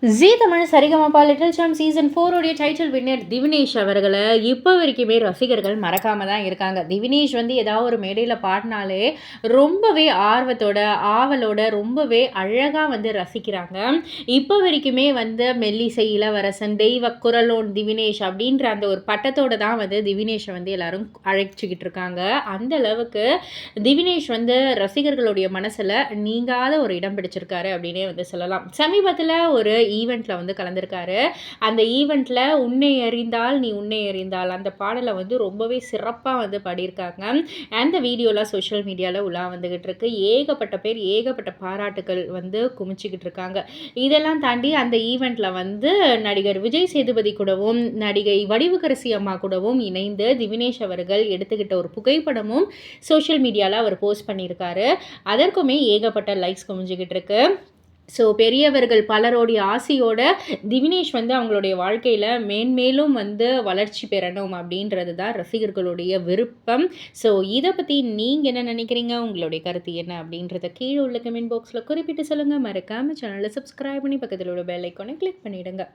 ஜீ Tamil Saregamapa little champs season 4 உடைய title winner Divinesh அவர்களை இப்போ வரைக்குமே ரசிகர்கள் மறக்காம தான் இருக்காங்க. திவினேஷ் வந்து ஏதாவது ஒரு மேடையில் பாடினாலே ரொம்பவே ஆர்வத்தோட ஆவலோட ரொம்பவே அழகாக வந்து ரசிக்கிறாங்க. இப்போ வரைக்குமே வந்து மெல்லிசை இளவரசன், தெய்வ குரலோன் திவினேஷ் அப்படின்ற அந்த ஒரு பட்டத்தோட தான் வந்து திவினேஷை வந்து எல்லாரும் அழைச்சிக்கிட்டு இருக்காங்க. அந்த அளவுக்கு திவினேஷ் வந்து ரசிகர்களுடைய மனசில் நீங்காத ஒரு இடம் பிடிச்சிருக்காரு அப்படின்னே வந்து சொல்லலாம். சமீபத்தில் ஒரு ஈவெண்ட்டில் வந்து கலந்துருக்காரு. அந்த ஈவெண்ட்டில் உன்னை அறிந்தால் நீ உன்னை அறிந்தால் அந்த பாடலை வந்து ரொம்பவே சிறப்பாக வந்து பாடியிருக்காங்க. அந்த வீடியோலாம் சோஷியல் மீடியாவில் உலா வந்துக்கிட்டு இருக்கு. ஏகப்பட்ட பேர் ஏகப்பட்ட பாராட்டுகள் வந்து குமிச்சிக்கிட்டு இருக்காங்க. இதெல்லாம் தாண்டி அந்த ஈவெண்ட்டில் வந்து நடிகர் விஜய் சேதுபதி கூடவும் நடிகை வடிவுக்கரசி அம்மா கூடவும் இணைந்து திவினேஷ் அவர்கள் எடுத்துக்கிட்ட ஒரு புகைப்படமும் சோஷியல் மீடியாவில் அவர் போஸ்ட் பண்ணியிருக்காரு. அதற்குமே ஏகப்பட்ட லைக்ஸ் குமிஞ்சிக்கிட்டு இருக்கு. ஸோ பெரியவர்கள் பலரோடைய ஆசையோட திவினேஷ் வந்து அவங்களுடைய வாழ்க்கையில் மேன்மேலும் வந்து வளர்ச்சி பெறணும் அப்படின்றது தான் ரசிகர்களுடைய விருப்பம். ஸோ இதை பற்றி நீங்கள் என்ன நினைக்கிறீங்க, உங்களுடைய கருத்து என்ன அப்படின்றத கீழே உள்ள கமெண்ட் பாக்ஸில் குறிப்பிட்டு சொல்லுங்கள். மறக்காமல் சேனலை சப்ஸ்கிரைப் பண்ணி பக்கத்தில் உள்ள பெல் ஐக்கானை கிளிக் பண்ணிவிடுங்க.